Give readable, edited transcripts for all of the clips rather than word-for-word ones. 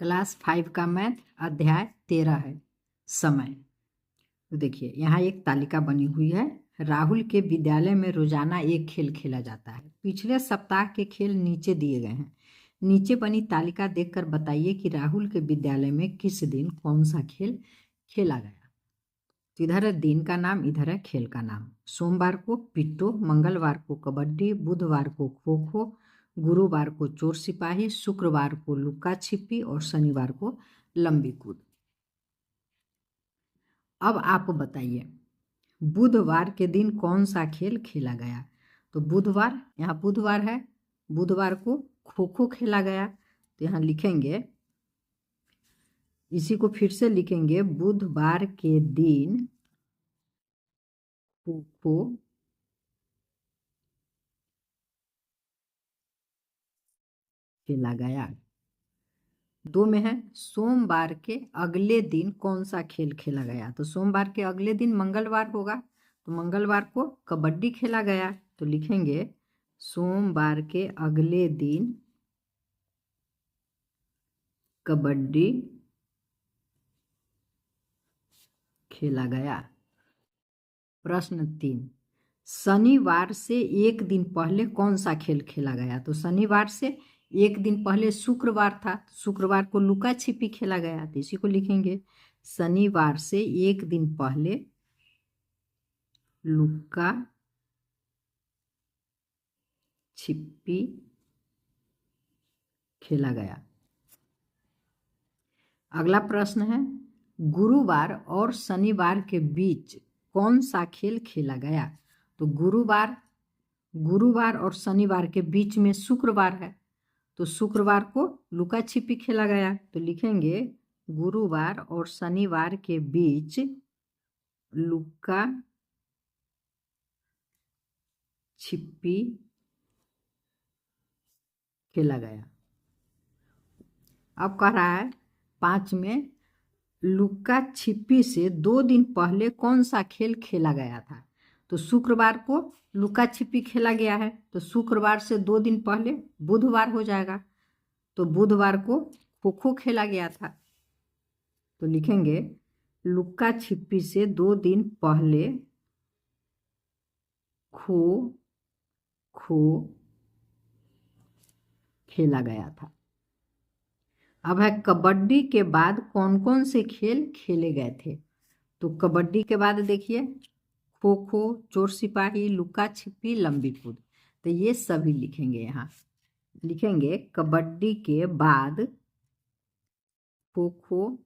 Class 5 का math अध्याय 13 है समय। तो देखिए यहाँ एक तालिका बनी हुई है। राहुल के विद्यालय में रोजाना एक खेल खेला जाता है। पिछले सप्ताह के खेल नीचे दिए गए हैं। नीचे बनी तालिका देखकर बताइए कि राहुल के विद्यालय में किस दिन कौन सा खेल खेला गया। तो इधर है दिन का नाम, इधर है खेल का नाम। सोमवार को पिट्टो, मंगलवार को कबड्डी, बुधवार को खो खो, गुरुवार को चोर सिपाही, शुक्रवार को लुक्का छिपी और शनिवार को लंबी कूद। अब आप बताइए बुधवार के दिन कौन सा खेल खेला गया। तो बुधवार, यहाँ बुधवार है, बुधवार को खो खो खेला गया। तो यहाँ लिखेंगे, इसी को फिर से लिखेंगे, बुधवार के दिन खो खो खेला गया। 2 में है सोमवार के अगले दिन कौन सा खेल खेला गया। तो सोमवार के अगले दिन मंगलवार होगा, तो मंगलवार को कबड्डी खेला गया। तो लिखेंगे सोमवार के अगले दिन कबड्डी खेला गया। प्रश्न 3, शनिवार से एक दिन पहले कौन सा खेल खेला गया। तो शनिवार से एक दिन पहले शुक्रवार था, शुक्रवार को लुका छिपी खेला गया। तो इसी को लिखेंगे शनिवार से एक दिन पहले लुका छिपी खेला गया। अगला प्रश्न है, गुरुवार और शनिवार के बीच कौन सा खेल खेला गया। तो गुरुवार और शनिवार के बीच में शुक्रवार है, तो शुक्रवार को लुका छिपी खेला गया। तो लिखेंगे गुरुवार और शनिवार के बीच लुका छिपी खेला गया। अब कह रहा है 5 में, लुका छिपी से 2 दिन पहले कौन सा खेल खेला गया था। तो शुक्रवार को लुका छिपी खेला गया है, तो शुक्रवार से 2 दिन पहले बुधवार हो जाएगा। तो बुधवार को खो खो खेला गया था। तो लिखेंगे लुका छिपी से 2 दिन पहले खो खो खेला गया था। अब है कबड्डी के बाद कौन कौन से खेल खेले गए थे। तो कबड्डी के बाद देखिए खो खो, चोर सिपाही, लुका छिपी, लंबी कूद। तो ये सभी लिखेंगे। यहाँ लिखेंगे कबड्डी के बाद खो खो,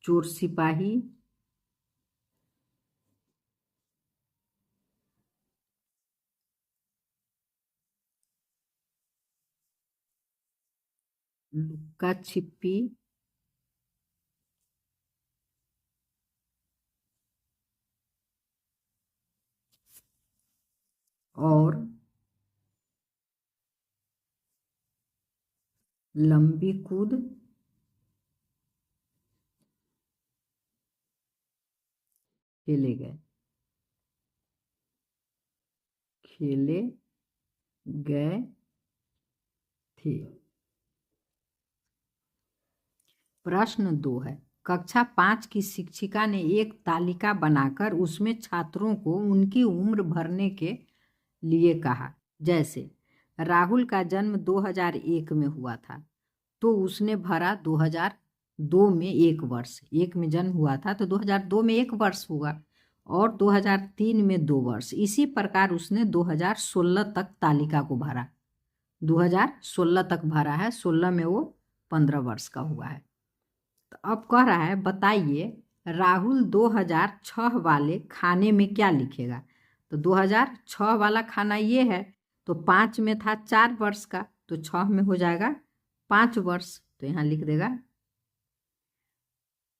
चोर सिपाही, लुका छिपी, और लंबी कूद खेले गए थे। प्रश्न 2 है, कक्षा 5 की शिक्षिका ने एक तालिका बनाकर उसमें छात्रों को उनकी उम्र भरने के लिए कहा। जैसे राहुल का जन्म 2001 में हुआ था, तो उसने भरा 2002 में 1 वर्ष। 1 में जन्म हुआ था तो 2002 में 1 वर्ष हुआ, और 2003 में 2 वर्ष। इसी प्रकार उसने 2016 तक तालिका को भरा, 2016 तक भरा है, 16 में वो 15 वर्ष का हुआ है। तो अब कह रहा है बताइए राहुल 2006 वाले खाने में क्या लिखेगा। तो 2006 वाला खाना ये है, तो 5 में था 4 वर्ष का, तो 6 में हो जाएगा 5 वर्ष। तो यहाँ लिख देगा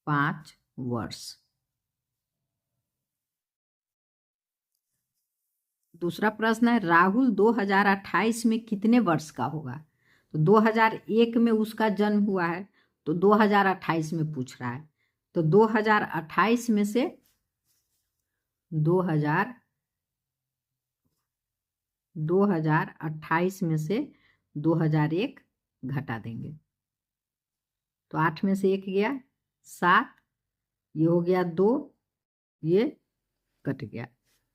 5 वर्ष। दूसरा प्रश्न है, राहुल 2028 में कितने वर्ष का होगा। तो 2001 में उसका जन्म हुआ है, तो 2028 में पूछ रहा है। तो 2028 में से 2000 2028 में से 2001 घटा देंगे तो 8 में से 1 गया 7, ये हो गया 2, ये कट गया,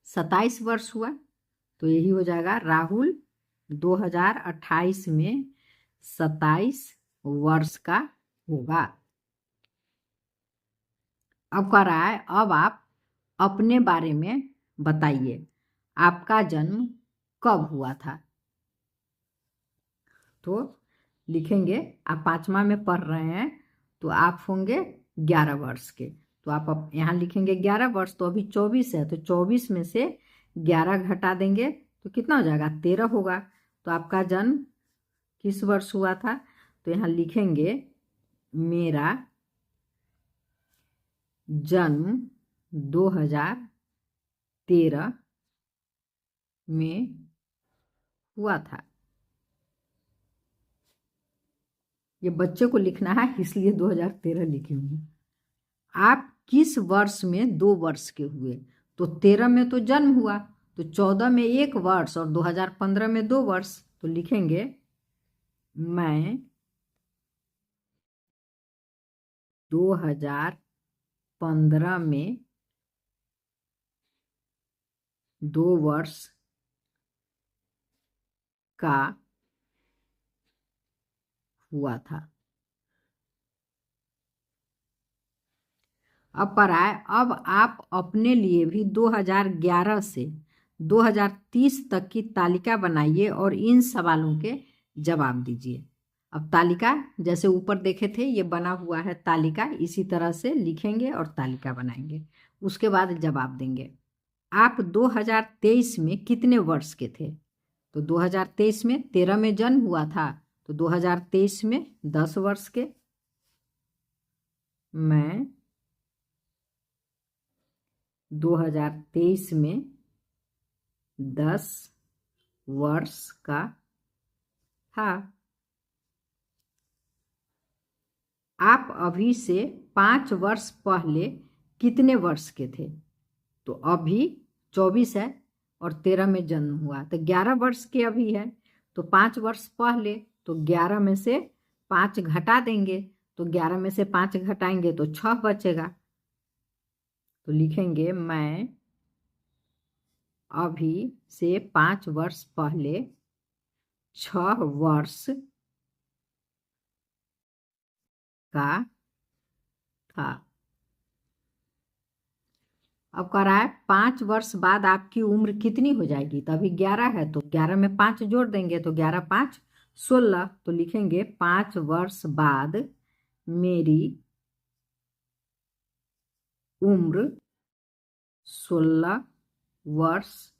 27 वर्ष हुआ। तो यही हो जाएगा राहुल 2028 में 27 वर्ष का होगा। अब कह रहा है अब आप अपने बारे में बताइए, आपका जन्म कब हुआ था। तो लिखेंगे, आप 5वां में पढ़ रहे हैं तो आप होंगे 11 वर्ष के, तो आप यहाँ लिखेंगे 11 वर्ष, तो अभी 24 है, तो 24 में से 11 घटा देंगे तो कितना हो जाएगा, 13 होगा। तो आपका जन्म किस वर्ष हुआ था, तो यहाँ लिखेंगे मेरा जन्म 2013 में हुआ था। ये बच्चे को लिखना है इसलिए 2013 लिखे हुए। आप किस वर्ष में 2 वर्ष के हुए, तो 13 में तो जन्म हुआ, तो 14 में 1 वर्ष और 2015 में 2 वर्ष, तो लिखेंगे मैं 2015 में 2 वर्ष का हुआ था। अब पर आए, अब आप अपने लिए भी 2011 से 2030 तक की तालिका बनाइए और इन सवालों के जवाब दीजिए। अब तालिका जैसे ऊपर देखे थे ये बना हुआ है तालिका, इसी तरह से लिखेंगे और तालिका बनाएंगे, उसके बाद जवाब देंगे। आप 2023 में कितने वर्ष के थे, तो 2023 में 13 में जन्म हुआ था, तो 2023 में 10 वर्ष के। मैं 2023 में 10 वर्ष का था। आप अभी से 5 वर्ष पहले कितने वर्ष के थे, तो अभी 24 है और 13 में जन्म हुआ, तो 11 वर्ष के अभी है, तो 5 वर्ष पहले, तो 11 में से 5 घटा देंगे, तो 11 में से 5 घटाएंगे तो 6 बचेगा, तो लिखेंगे मैं अभी से 5 वर्ष पहले 6 वर्ष का था। अब कह रहा है 5 वर्ष बाद आपकी उम्र कितनी हो जाएगी, तो अभी 11 है, तो 11 में 5 जोड़ देंगे, तो 11 5 16, तो लिखेंगे 5 वर्ष बाद मेरी उम्र 16 वर्ष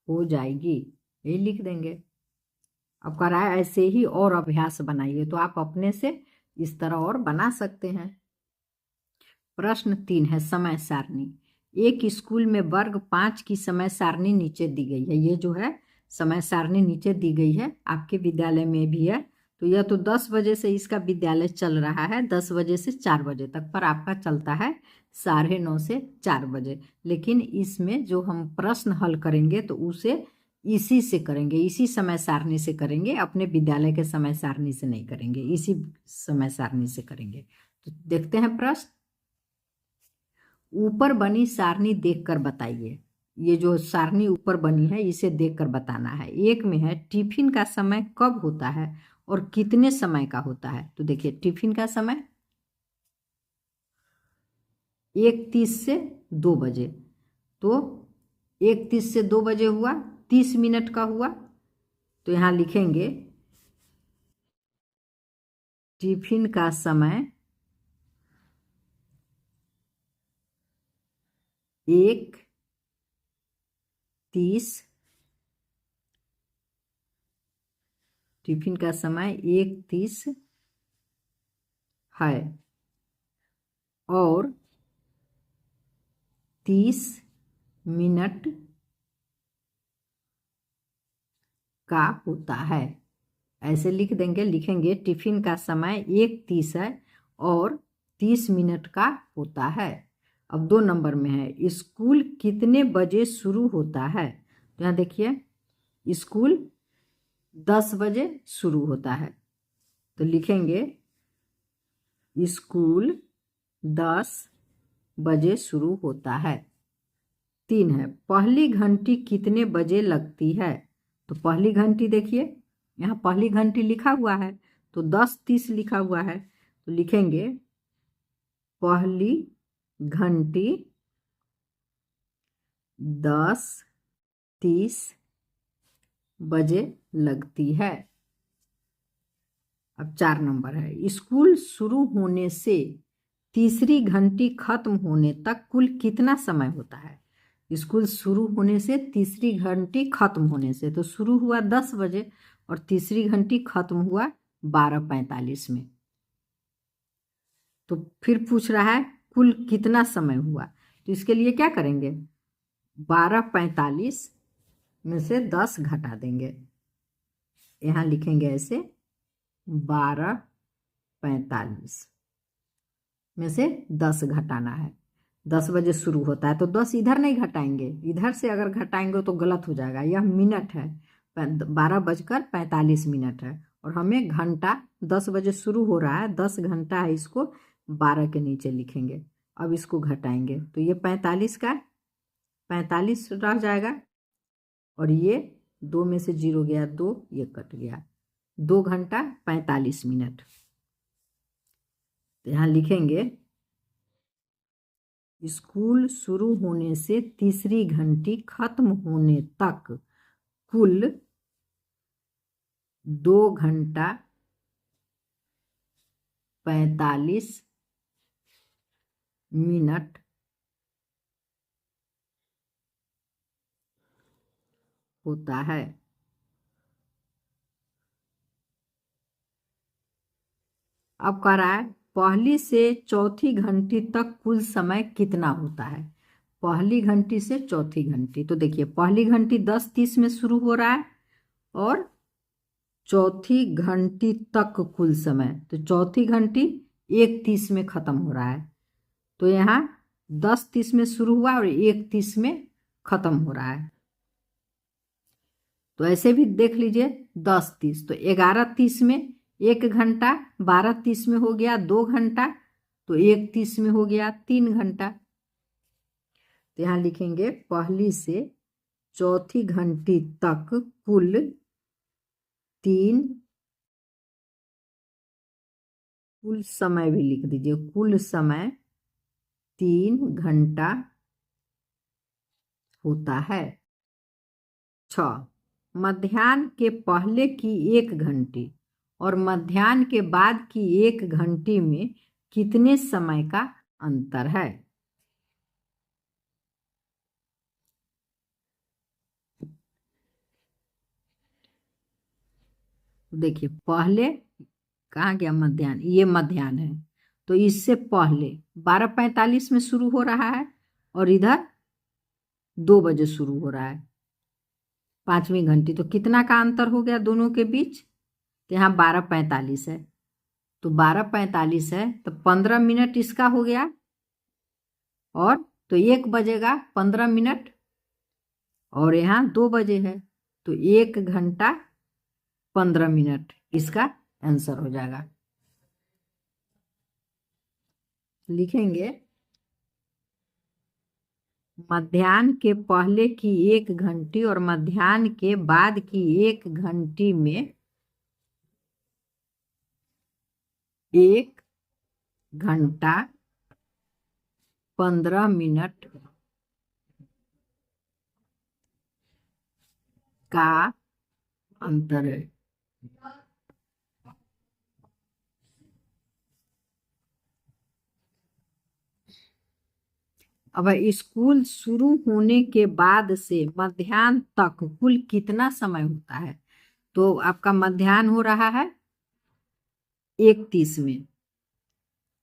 हो जाएगी, ये लिख देंगे। अब कह रहा है ऐसे ही और अभ्यास बनाइए, तो आप अपने से इस तरह और बना सकते हैं। प्रश्न 3 है समय सारणी। एक स्कूल में वर्ग 5 की समय सारणी नीचे दी गई है। ये जो है समय सारणी नीचे दी गई है, आपके विद्यालय में भी है। तो यह तो 10 बजे से इसका विद्यालय चल रहा है, 10 बजे से 4 बजे तक, पर आपका चलता है 9:30 से 4 बजे। लेकिन इसमें जो हम प्रश्न हल करेंगे तो उसे इसी से करेंगे, इसी समय सारणी से करेंगे, अपने विद्यालय के समय सारणी से नहीं करेंगे, इसी समय सारणी से करेंगे। तो देखते हैं प्रश्न। ऊपर बनी सारणी देखकर बताइए। ये जो सारणी ऊपर बनी है इसे देखकर बताना है। एक में है टिफिन का समय कब होता है और कितने समय का होता है। तो देखिए टिफिन का समय 1:30 से 2 बजे, तो 1:30 से 2 बजे हुआ, 30 मिनट का हुआ। तो यहाँ लिखेंगे टिफिन का समय 1:30, टिफिन का समय 1:30 है और 30 मिनट का होता है। ऐसे लिख देंगे, लिखेंगे टिफिन का समय 1:30 है और 30 मिनट का होता है। अब 2 नंबर में है स्कूल कितने बजे शुरू होता है। तो यहाँ देखिए स्कूल 10 बजे शुरू होता है, तो लिखेंगे स्कूल 10 बजे शुरू होता है। 3 है, पहली घंटी कितने बजे लगती है? तो पहली घंटी देखिए यहाँ पहली घंटी लिखा हुआ है, तो 10:30 लिखा हुआ है, तो लिखेंगे पहली घंटी 10:30 बजे लगती है। अब 4 नंबर है, स्कूल शुरू होने से तीसरी घंटी खत्म होने तक कुल कितना समय होता है? स्कूल शुरू होने से तीसरी घंटी खत्म होने से, तो शुरू हुआ 10 बजे और तीसरी घंटी खत्म हुआ 12:45 में। तो फिर पूछ रहा है कुल कितना समय हुआ, तो इसके लिए क्या करेंगे, 12:45 में से 10 घटा देंगे। यहाँ लिखेंगे ऐसे 12:45 में से 10 घटाना है। 10 बजे शुरू होता है तो 10 इधर नहीं घटाएंगे, इधर से अगर घटाएंगे तो गलत हो जाएगा। यह मिनट है, 12:45 है और हमें घंटा 10 बजे शुरू हो रहा है, 10 घंटा है, इसको 12 के नीचे लिखेंगे। अब इसको घटाएंगे तो ये 45 का 45 रह जाएगा और ये 2 में से 0 गया 2, ये कट गया, 2 घंटा 45 मिनट। तो यहाँ लिखेंगे स्कूल शुरू होने से तीसरी घंटी खत्म होने तक कुल 2 घंटा 45 मिनट होता है। अब कह रहा है पहली से चौथी घंटी तक कुल समय कितना होता है? पहली घंटी से चौथी घंटी, तो देखिए पहली घंटी 10:30 में शुरू हो रहा है और चौथी घंटी तक कुल समय, तो चौथी घंटी 1:30 में खत्म हो रहा है, तो यहाँ 10:30 में शुरू हुआ और 1:30 में खत्म हो रहा है। तो ऐसे भी देख लीजिए 10:30, तो 11:30 में 1 घंटा, 12:30 में हो गया 2 घंटा, तो 1:30 में हो गया 3 घंटा। तो यहाँ लिखेंगे पहली से चौथी घंटी तक कुल 3, कुल समय भी लिख दीजिए, कुल समय 3 घंटा होता है। 6, मध्याह्न के पहले की 1 घंटी और मध्याह्न के बाद की 1 घंटी में कितने समय का अंतर है? देखिए पहले कहाँ गया मध्याह्न, ये मध्याह्न है, तो इससे पहले 12:45 में शुरू हो रहा है और इधर 2 बजे शुरू हो रहा है, 5वीं घंटी, तो कितना का अंतर हो गया दोनों के बीच? तो यहाँ 12:45 है, तो 12:45 है तो 15 मिनट इसका हो गया, और तो 1 बजेगा 15 मिनट और यहाँ 2 बजे है, तो 1 घंटा 15 मिनट इसका आंसर हो जाएगा। लिखेंगे मध्याह्न के पहले की 1 घंटी और मध्याह्न के बाद की 1 घंटी में 1 घंटा 15 मिनट का अंतर है। अब स्कूल शुरू होने के बाद से मध्याह्न तक कुल कितना समय होता है? तो आपका मध्याह्न हो रहा है 1:30 में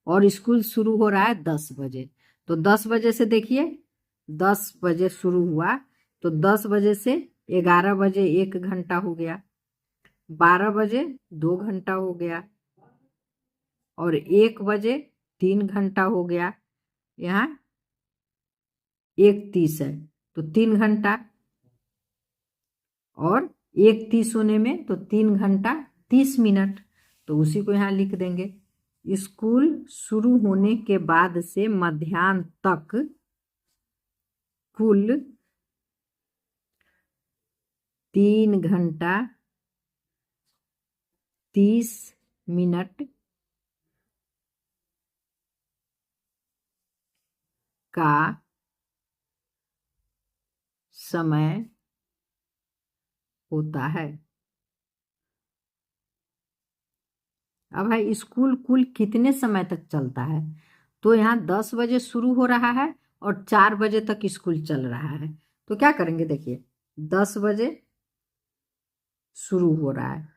और स्कूल शुरू हो रहा है 10 बजे, तो 10 बजे से देखिए 10 बजे शुरू हुआ तो 10 बजे से 11 बजे 1 घंटा हो गया, 12 बजे 2 घंटा हो गया और 1 बजे 3 घंटा हो गया। यहाँ 1:30 है तो 3 घंटा और 1:30 होने में तो 3 घंटा 30 मिनट, तो उसी को यहाँ लिख देंगे। स्कूल शुरू होने के बाद से मध्याह्न तक कुल 3 घंटा 30 मिनट का समय होता है। अब है स्कूल कुल कितने समय तक चलता है, तो यहाँ 10 बजे शुरू हो रहा है और 4 बजे तक स्कूल चल रहा है। तो क्या करेंगे, देखिए 10 बजे शुरू हो रहा है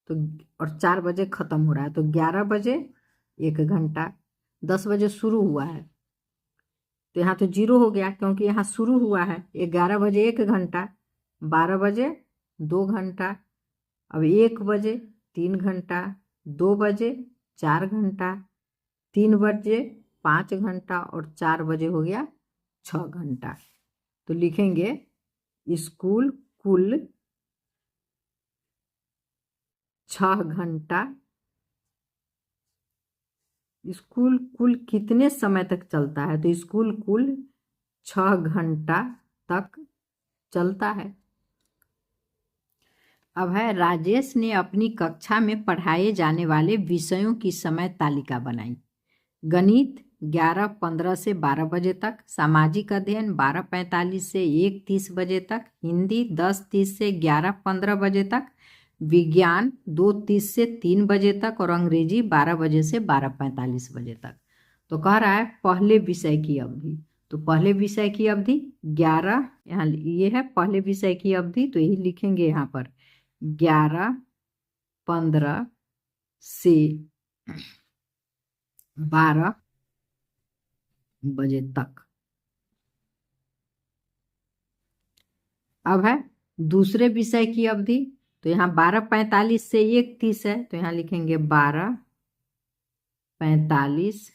तो और 4 बजे खत्म हो रहा है, तो 11 बजे 1 घंटा। 10 बजे शुरू हुआ है तो यहाँ तो 0 हो गया क्योंकि यहाँ शुरू हुआ है। 11 बजे 1 घंटा, 12 बजे 2 घंटा, अब 1 बजे 3 घंटा, 2 बजे 4 घंटा, 3 बजे 5 घंटा और 4 बजे हो गया 6 घंटा। तो लिखेंगे स्कूल कुल 6 घंटा। स्कूल कुल कितने समय तक चलता है, तो स्कूल कुल 6 घंटा तक चलता है। अब है राजेश ने अपनी कक्षा में पढ़ाए जाने वाले विषयों की समय तालिका बनाई। गणित 11:15 से 12 बजे तक, सामाजिक अध्ययन 12:45 से 1:30 बजे तक, हिंदी 10:30 से 11:15 बजे तक, विज्ञान 2:30 से 3 बजे तक और अंग्रेजी 12 बजे से 12:45 बजे तक। तो कह रहा है पहले विषय की अवधि, तो पहले विषय की अवधि 11, यहाँ ये है पहले विषय की अवधि, तो यही लिखेंगे यहाँ पर 11:15 से 12 बजे तक। अब है दूसरे विषय की अवधि, तो यहाँ 12:45 से 1:30 है, तो यहाँ लिखेंगे 12:45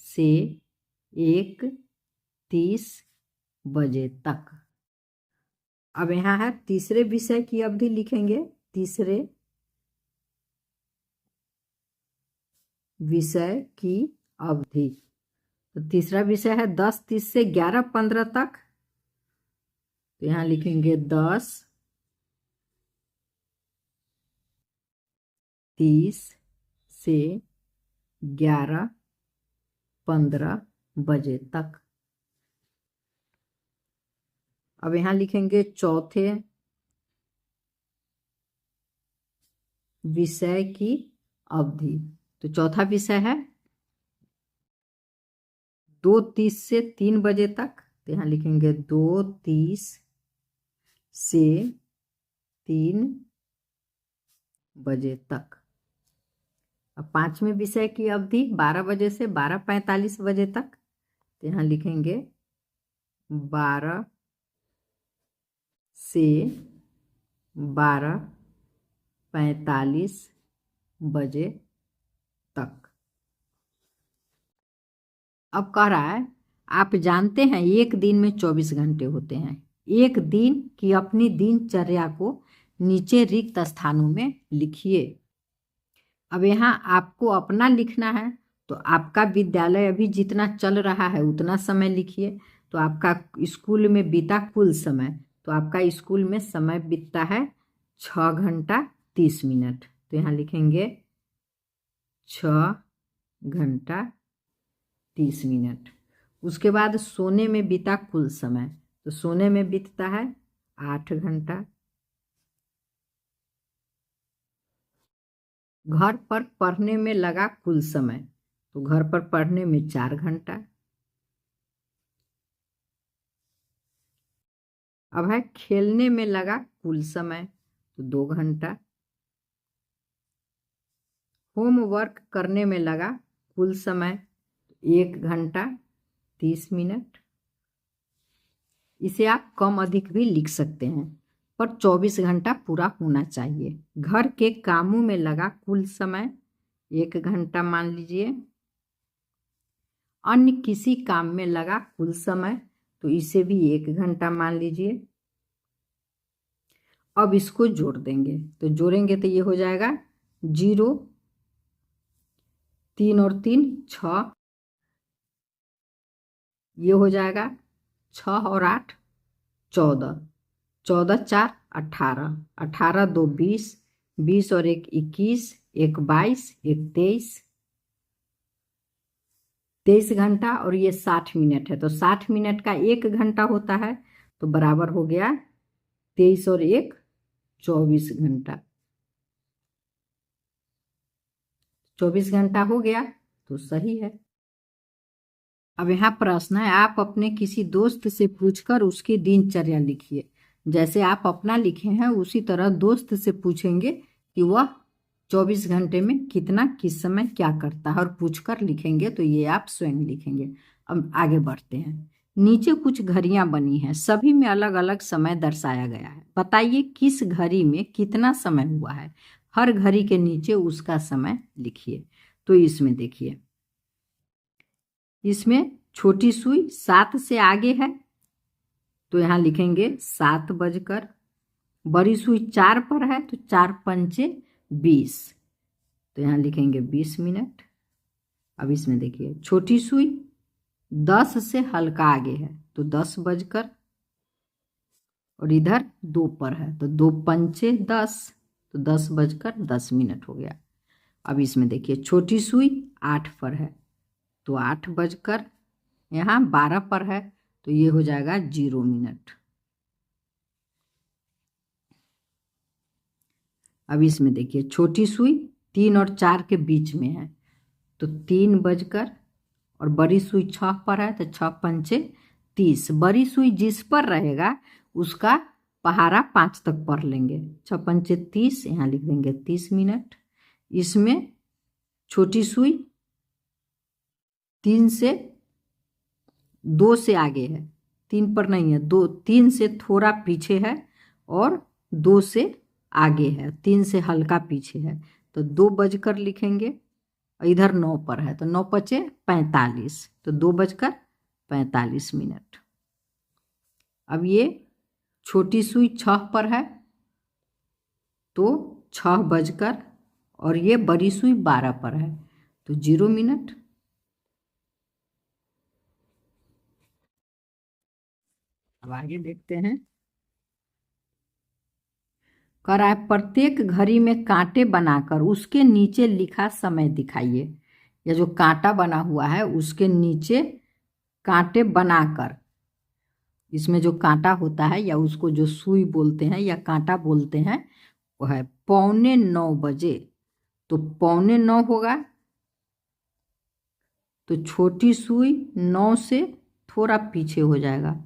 से 1:30 बजे तक। अब यहाँ है तीसरे विषय की अवधि, लिखेंगे तीसरे विषय की अवधि, तो तीसरा विषय है 10:30 से 11:15 तक, तो यहाँ लिखेंगे 10:30 से 11:15 बजे तक। अब यहाँ लिखेंगे चौथे विषय की अवधि, तो चौथा विषय है 2:30 से 3 बजे तक, तो यहाँ लिखेंगे 2:30 से 3 बजे तक। अब पांचवें विषय की अवधि 12 बजे से 12:45 बजे तक, तो यहाँ लिखेंगे 12 से 12:45 बजे तक। अब कह रहा है आप जानते हैं एक दिन में 24 घंटे होते हैं। एक दिन की अपनी दिनचर्या को नीचे रिक्त स्थानों में लिखिए। अब यहाँ आपको अपना लिखना है, तो आपका विद्यालय अभी जितना चल रहा है उतना समय लिखिए। तो आपका स्कूल में बीता कुल समय, तो आपका स्कूल में समय बीतता है 6 घंटा 30 मिनट, तो यहाँ लिखेंगे 6 घंटा 30 मिनट। उसके बाद सोने में बीता कुल समय, तो सोने में बीतता है 8 घंटा। घर पर पढ़ने में लगा कुल समय, तो घर पर पढ़ने में 4 घंटा। अब है खेलने में लगा कुल समय, तो 2 घंटा। होमवर्क करने में लगा कुल समय 1 घंटा 30 मिनट। इसे आप कम अधिक भी लिख सकते हैं, पर 24 घंटा पूरा होना चाहिए। घर के कामों में लगा कुल समय 1 घंटा मान लीजिए। अन्य किसी काम में लगा कुल समय, तो इसे भी 1 घंटा मान लीजिए। अब इसको जोड़ देंगे, तो जोड़ेंगे तो ये हो जाएगा 0, 3 और 3 6, ये हो जाएगा 6 और 8 14, 14 4 18, 18 2 20, 20 और 1 21, 1 22, 1 23, 23 घंटा, और ये 60 मिनट है, तो 60 मिनट का 1 घंटा होता है, तो बराबर हो गया 23 और 1 24 घंटा। 24 घंटा हो गया तो सही है। अब यहाँ प्रश्न है, आप अपने किसी दोस्त से पूछकर उसकी दिनचर्या लिखिए। जैसे आप अपना लिखे हैं उसी तरह दोस्त से पूछेंगे कि वह 24 घंटे में कितना किस समय क्या करता है, और पूछकर लिखेंगे, तो ये आप स्वयं लिखेंगे। अब आगे बढ़ते हैं। नीचे कुछ घड़ियां बनी हैं, सभी में अलग अलग समय दर्शाया गया है। बताइए किस घड़ी में कितना समय हुआ है। हर घड़ी के नीचे उसका समय लिखिए। तो इसमें देखिए, इसमें छोटी सुई 7 से आगे है, तो यहाँ लिखेंगे 7 बजकर। बड़ी सुई 4 पर है, तो 4 पंचे 20, तो यहाँ लिखेंगे 20 मिनट। अब इसमें देखिए, छोटी सुई 10 से हल्का आगे है, तो 10 बजकर, और इधर 2 पर है, तो 2 पंचे 10, तो 10 बजकर 10 मिनट हो गया। अब इसमें देखिए, छोटी सुई 8 पर है, तो 8 बजकर, यहाँ 12 पर है, तो ये हो जाएगा 0 मिनट। अब इसमें देखिए, छोटी सुई 3 और 4 के बीच में है, तो 3 बजकर, और बड़ी सुई 6 पर है, तो 6 पंचे 30। बड़ी सुई जिस पर रहेगा उसका पहाड़ा 5 तक पढ़ लेंगे। 6 पंचे 30, यहाँ लिख देंगे 30 मिनट। इसमें छोटी सुई 3 से 2 से आगे है, 3 पर नहीं है, 2 3 से थोड़ा पीछे है, और 2 से आगे है, 3 से हल्का पीछे है, तो 2 बजकर लिखेंगे। इधर 9 पर है, तो 9 पचे 45, तो 2 बजकर 45 मिनट। अब ये छोटी सुई 6 पर है, तो 6 बजकर, और ये बड़ी सुई 12 पर है, तो 0 मिनट। अब आगे देखते हैं। कर रहा है, प्रत्येक घड़ी में कांटे बनाकर उसके नीचे लिखा समय दिखाइए। या जो कांटा बना हुआ है उसके नीचे कांटे बनाकर, इसमें जो कांटा होता है या उसको जो सुई बोलते हैं या कांटा बोलते हैं, वो है 8:45 बजे, तो 8:45 होगा, तो छोटी सुई 9 से थोड़ा पीछे हो जाएगा,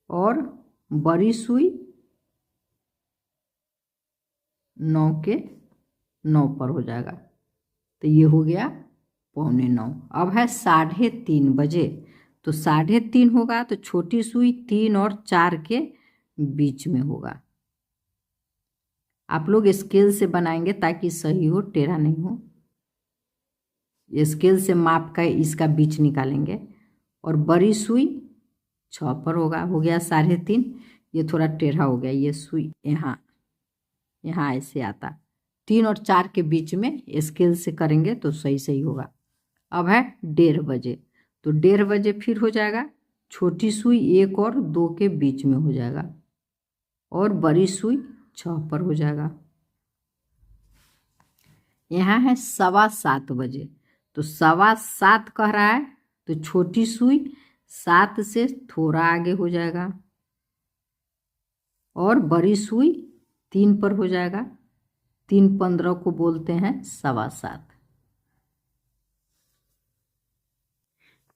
और बड़ी सुई 9 के 9 पर हो जाएगा, तो ये हो गया 8:45। अब है 3:30 बजे, तो 3:30 होगा, तो छोटी सुई 3 और 4 के बीच में होगा। आप लोग स्केल से बनाएंगे ताकि सही हो, टेढ़ा नहीं हो। स्केल से माप का इसका बीच निकालेंगे, और बड़ी सुई 6 पर होगा, हो गया 3:30। ये थोड़ा टेढ़ा हो गया, ये सुई यहाँ यहाँ ऐसे आता, 3 और 4 के बीच में स्केल से करेंगे तो सही सही होगा। अब है 1:30 बजे, तो 1:30 बजे फिर हो जाएगा, छोटी सुई 1 और 2 के बीच में हो जाएगा, और बड़ी सुई 6 पर हो जाएगा। यहाँ है 7:15 बजे, तो 7:15 कह रहा है, तो छोटी सुई 7 से थोड़ा आगे हो जाएगा, और बड़ी सुई 3 पर हो जाएगा। 3:15 को बोलते हैं 7:15।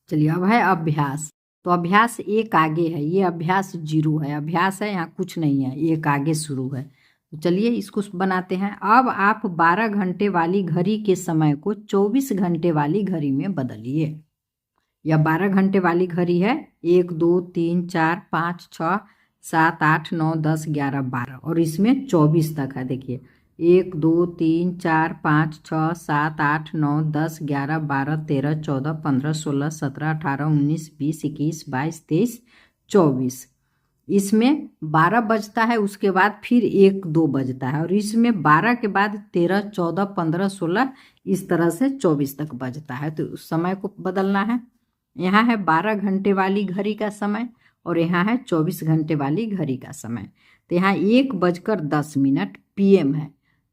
चलिए, अब है अभ्यास। तो अभ्यास 1 आगे है, ये अभ्यास 0 है, अभ्यास है यहाँ कुछ नहीं है, 1 आगे शुरू है। तो चलिए इसको बनाते हैं। अब आप 12 घंटे वाली घड़ी के समय को 24 घंटे वाली घड़ी में बदलिए। या 12 घंटे वाली घड़ी है, 1 2 3 4 5 6 7 8 9 10 11 12, और इसमें 24 तक है। देखिए 1 2 3 4 5 6 7 8 9 10 11 12 13 14 15 16 17 18 19 20 21 22 23 24, इसमें 12 बजता है, उसके बाद फिर 1 2 बजता है, और इसमें 12 के बाद 13 14 15 16 इस तरह से 24 तक बजता है। तो उस समय को बदलना है। यहाँ है 12 घंटे वाली घड़ी का समय और यहाँ है 24 घंटे वाली घड़ी का समय। तो यहाँ 1:10 PM है।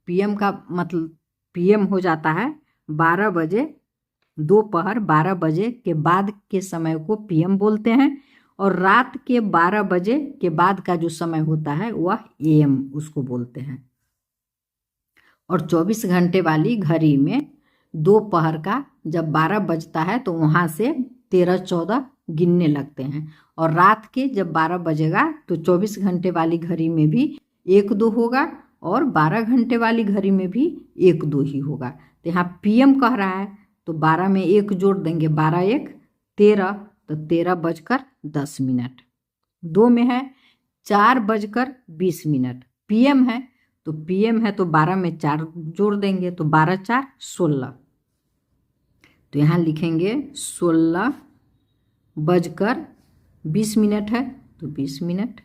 PM का मतलब PM हो जाता है 12 बजे, दोपहर 12 बजे के बाद के समय को PM बोलते हैं, और रात के 12 बजे के बाद का जो समय होता है वह AM उसको बोलते हैं। और 24 घंटे वाली घड़ी में दोपहर का जब 12 बजता है तो वहाँ से 13 14 गिनने लगते हैं, और रात के जब 12 बजेगा तो 24 घंटे वाली घड़ी में भी 1 2 होगा और 12 घंटे वाली घड़ी में भी 1 2 ही होगा। तो यहाँ PM कह रहा है तो 12 में 1 जोड़ देंगे, 12 1 13, तो 13:10। 2 में है 4:20। PM है तो PM है तो 12 में 4 जोड़ देंगे तो 12 4 16। तो यहाँ लिखेंगे 16:20 है तो 20 मिनट।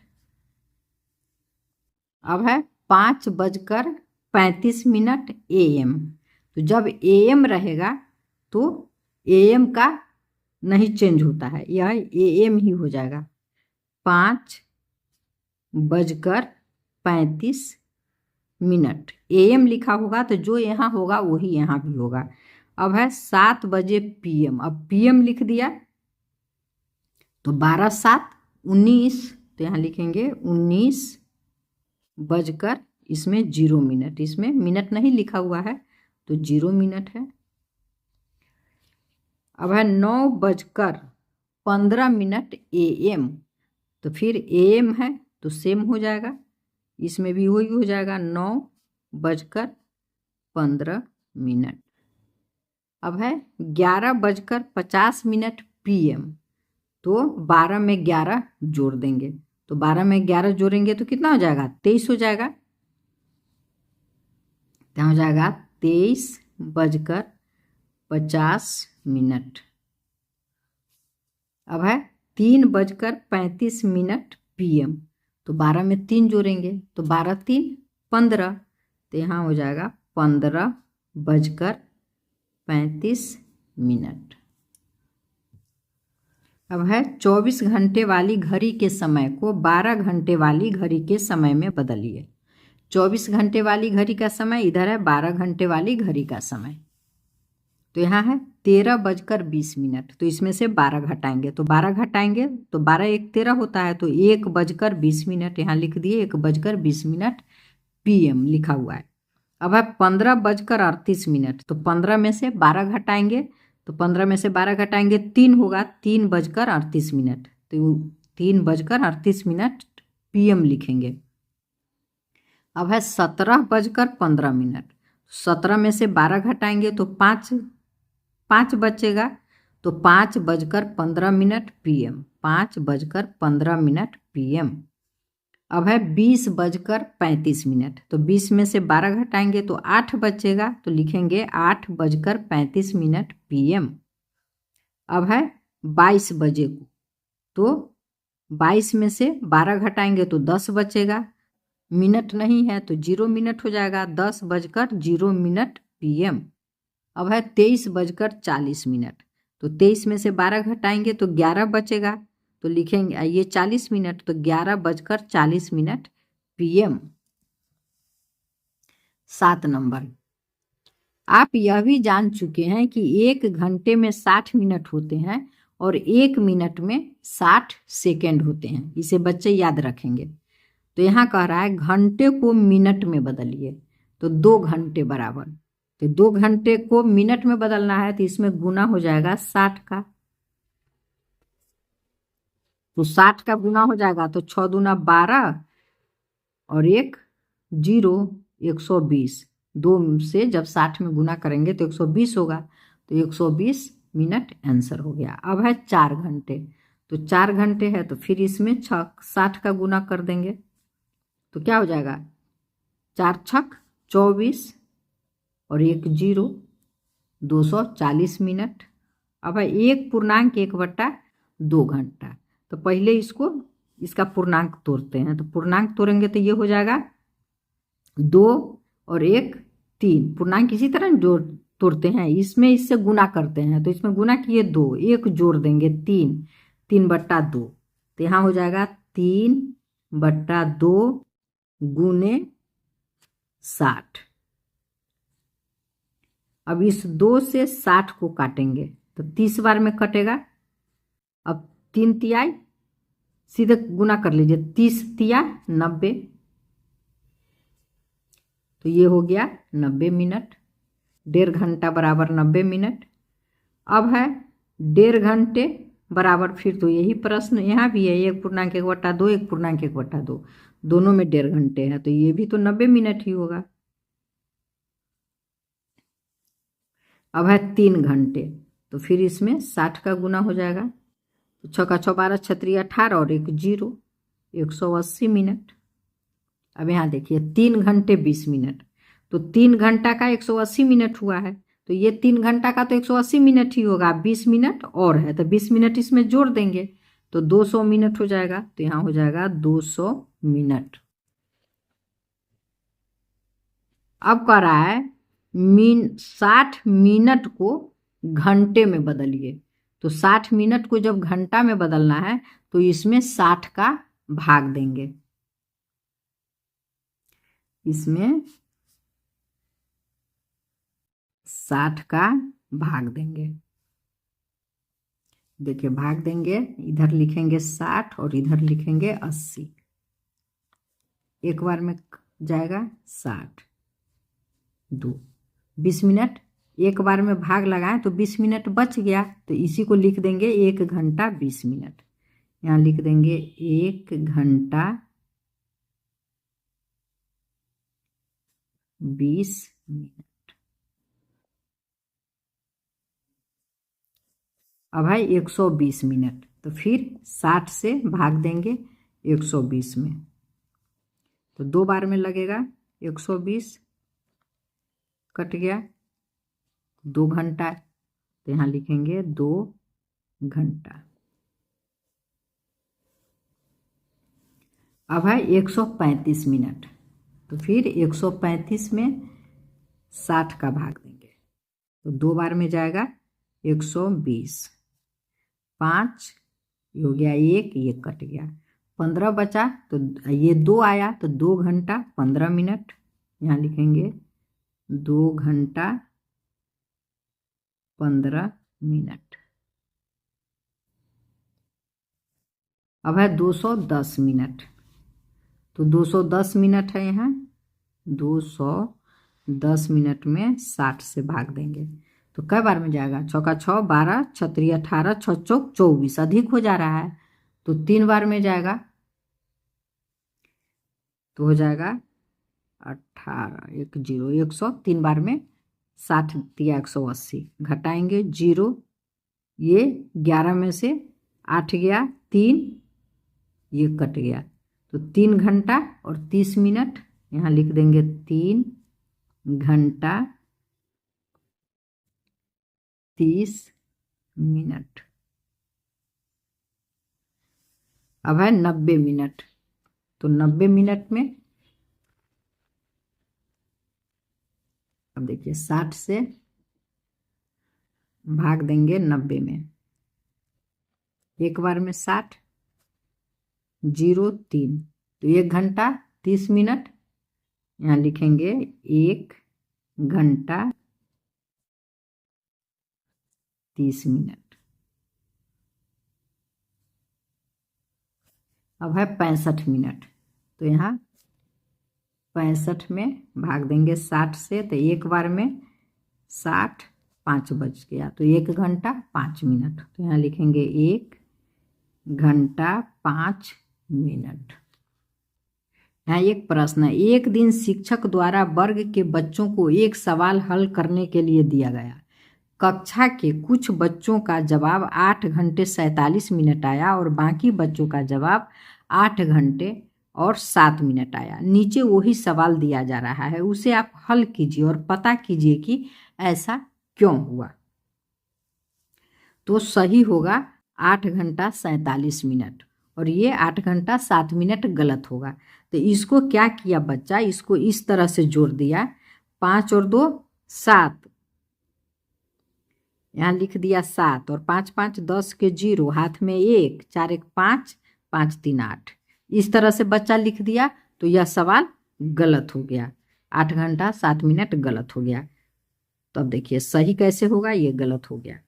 अब है 5:35 AM। तो जब AM रहेगा तो AM का नहीं चेंज होता है, यह AM ही हो जाएगा। 5:35 AM लिखा होगा तो जो यहाँ होगा वही यहाँ भी होगा। अब है 7 बजे PM। अब PM लिख दिया तो 12 7 19, तो यहाँ लिखेंगे 19 इसमें 0 मिनट, इसमें मिनट नहीं लिखा हुआ है तो 0 मिनट है। अब है 9:15 AM। तो फिर AM है तो सेम हो जाएगा, इसमें भी वही हो जाएगा 9:15। अब है 11:50 PM। तो 12 में 11 जोड़ देंगे, तो 12 में 11 जोड़ेंगे तो कितना हो जाएगा, 23 हो जाएगा। क्या हो जाएगा, 23:50। अब है 3:35 PM। तो 12 में 3 जोड़ेंगे तो 12 3 15, तो यहाँ हो जाएगा 15:35। अब है 24 घंटे वाली घड़ी के समय को 12 घंटे वाली घड़ी के समय में बदलिए। 24 घंटे वाली घड़ी का समय इधर है, 12 घंटे वाली घड़ी का समय। तो यहाँ है 13:20। तो इसमें से 12 घटाएंगे तो 12 घटाएंगे तो 12 1 13 होता है, तो 1:20 यहाँ लिख दिए, 1:20 PM लिखा हुआ है। अब है 15:38। तो 15 में से 12 घटाएंगे तो 15 में से 12 घटाएंगे 3 होगा, 3:38। तो 3:38 PM लिखेंगे। अब है 17:15। 17 में से 12 घटाएंगे तो 5 बचेगा, तो 5:15 PM। 5:15 PM। अब है 20:35। तो 20 में से 12 घटाएंगे तो 8 बचेगा, तो लिखेंगे 8:35 PM। अब है 22 बजे को, तो 22 में से 12 घटाएंगे तो 10 बचेगा, मिनट नहीं है तो 0 मिनट हो जाएगा, 10:0 PM। अब है 23:40। तो 23 में से 12 घटाएंगे तो 11 बचेगा, तो लिखेंगे ये 40 मिनट, तो 11:40 PM। 7 नंबर, आप यह भी जान चुके हैं कि 1 घंटे में 60 मिनट होते हैं और 1 मिनट में 60 सेकेंड होते हैं। इसे बच्चे याद रखेंगे। तो यहाँ कह रहा है घंटे को मिनट में बदलिए, तो 2 घंटे बराबर, तो 2 घंटे को मिनट में बदलना है तो इसमें गुना हो जाएगा 60 का, तो 60 का गुना हो जाएगा, तो 6 दूना 12 और 1 0, 120। 2 से जब 60 में गुना करेंगे तो 120 होगा, तो 120 मिनट आंसर हो गया। अब है 4 घंटे। तो 4 घंटे है तो फिर इसमें 60 का गुना कर देंगे, तो क्या हो जाएगा, 4 छक 24 और 1 0, 240 मिनट। अब है 1.1/2 घंटा। तो पहले इसको इसका पूर्णांक तोड़ते हैं। तो पूर्णांक तोड़ेंगे तो ये हो जाएगा 2 और 1 3। पूर्णांक इसी तरह जोड़ तोड़ते हैं, इसमें इससे गुना करते हैं। तो इसमें गुना किए 2, 1 जोड़ देंगे 3, 3/2। तो यहाँ हो जाएगा 3/2 गुने 60। अब इस 2 से 60 को काटेंगे तो 30 बार में कटेगा। अब 3 तिहाई सीधे गुना कर लीजिए, 30 तिया 90। तो ये हो गया 90 मिनट। 1.5 घंटा बराबर 90 मिनट। अब है 1.5 घंटे बराबर, फिर तो यही प्रश्न यहाँ भी है, 1/1/2 1/1/2, दोनों में 1.5 घंटे है, तो ये भी तो 90 मिनट ही होगा। अब है 3 घंटे, तो फिर इसमें 60 का गुना हो जाएगा। तो 6 का 6 12, 6 3 18 और 1 0, 180 मिनट। अब यहाँ देखिए 3 घंटे 20 मिनट, तो 3 घंटा का 180 मिनट हुआ है, तो ये 3 घंटा का तो 180 मिनट ही होगा। 20 मिनट और है तो 20 मिनट इसमें जोड़ देंगे तो 200 मिनट हो जाएगा। तो यहाँ हो जाएगा 200 मिनट। अब कह रहा है 60 मिनट को घंटे में बदलिए। तो 60 मिनट को जब घंटा में बदलना है तो इसमें 60 का भाग देंगे। इसमें 60 का भाग देंगे। देखिए भाग देंगे, इधर लिखेंगे 60 और इधर लिखेंगे 80। एक बार में जाएगा 60, 2 20 मिनट। एक बार में भाग लगाएं तो 20 मिनट बच गया, तो इसी को लिख देंगे 1 घंटा 20 मिनट। यहाँ लिख देंगे 1 घंटा 20 मिनट। अब है 120 मिनट, तो फिर 60 से भाग देंगे 120 में, तो 2 बार में लगेगा 120, कट गया 2 घंटा, तो यहाँ लिखेंगे 2 घंटा। अब है 135 मिनट, तो फिर 135 में 60 का भाग देंगे, तो 2 बार में जाएगा 120, 5 हो गया 1, ये कट गया 15 बचा, तो ये 2 आया, तो 2 घंटा 15 मिनट। यहाँ लिखेंगे 2 घंटा 15 मिनट। अब है 210 मिनट, तो 210 मिनट है यहाँ, 210 मिनट में 60 से भाग देंगे, तो कई बार में जाएगा, 6 का 6 12, 6 3 18, 6 चौक 24, अधिक हो जा रहा है, तो 3 बार में जाएगा, तो हो जाएगा 18 1 0 100। 3 बार में 60 दिया 180, घटाएंगे 0, ये 11 में से 8 गया 3, ये कट गया, तो 3 घंटा और 30 मिनट। यहाँ लिख देंगे 3 घंटा 30 मिनट। अब है 90 मिनट, तो 90 मिनट में अब देखिए 60 से भाग देंगे 90 में, एक बार में 60 0 3, तो 1 घंटा 30 मिनट। यहाँ लिखेंगे 1 घंटा 30 मिनट। अब है 65 मिनट, तो यहाँ 65 में भाग देंगे 60 से, तो एक बार में 60 5 बच गया, तो 1 घंटा 5 मिनट। तो यहाँ लिखेंगे 1 घंटा 5 मिनट। यहाँ एक प्रश्न है, एक दिन शिक्षक द्वारा वर्ग के बच्चों को एक सवाल हल करने के लिए दिया गया। कक्षा के कुछ बच्चों का जवाब 8 घंटे 47 मिनट आया और बाकी बच्चों का जवाब 8 घंटे और 7 मिनट आया। नीचे वही सवाल दिया जा रहा है, उसे आप हल कीजिए और पता कीजिए कि ऐसा क्यों हुआ। तो सही होगा 8 घंटा 47 मिनट, और ये 8 घंटा 7 मिनट गलत होगा। तो इसको क्या किया बच्चा, इसको इस तरह से जोड़ दिया, 5 और 2 7, यहाँ लिख दिया 7, और 5 5 10 के 0, हाथ में 1, 4 1 5, 5 3 8, इस तरह से बच्चा लिख दिया। तो यह सवाल गलत हो गया, 8 घंटा 7 मिनट गलत हो गया। तो अब देखिए सही कैसे होगा, ये गलत हो गया।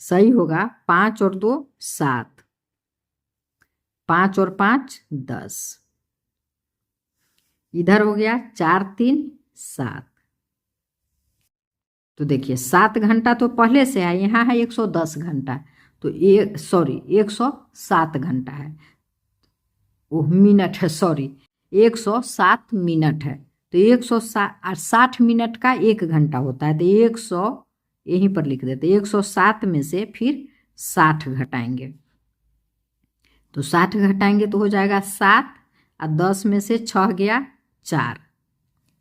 सही होगा 5 और 2 7, 5 और 5 10, इधर हो गया 4 3 7। तो देखिए 7 घंटा तो पहले से है, यहाँ है 110 घंटा, तो 107 घंटा है, वो मिनट है, सॉरी 107 मिनट है। तो 160 मिनट का 1 घंटा होता है, तो 100 यहीं पर लिख देते, 107 में से फिर 60 घटाएंगे, तो 60 घटाएंगे तो हो जाएगा 7, और 10 में से 6 गया 4,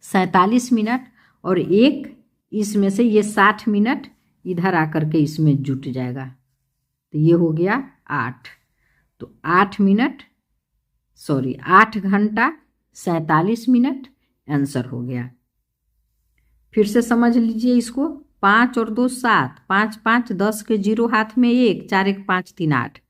47 मिनट, और 1 इसमें से ये 60 मिनट इधर आकर के इसमें जुट जाएगा, तो ये हो गया 8। तो 8 घंटा 47 मिनट आंसर हो गया। फिर से समझ लीजिए इसको, 5 और 2 7, 5 5 10 के 0, हाथ में 1, 4 1 5 3 8,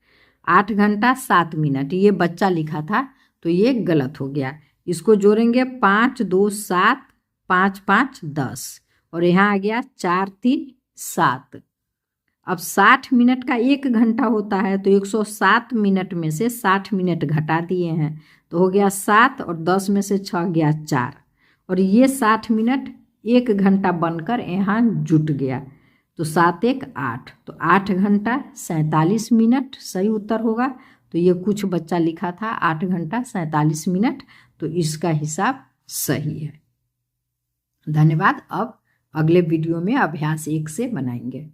8 घंटा 7 मिनट ये बच्चा लिखा था, तो ये गलत हो गया। इसको जोड़ेंगे 5 2 7, 5 5 10, और यहाँ आ गया 4 3 7। अब 60 मिनट का 1 घंटा होता है, तो 107 मिनट में से 60 मिनट घटा दिए हैं, तो हो गया 7, और 10 में से 6 गया 4, और ये 60 मिनट 1 घंटा बनकर यहाँ जुट गया, तो 7 1 8, तो 8 घंटा 47 मिनट सही उत्तर होगा। तो ये कुछ बच्चा लिखा था 8 घंटा 47 मिनट, तो इसका हिसाब सही है। धन्यवाद। अब अगले वीडियो में अभ्यास 1 से बनाएंगे।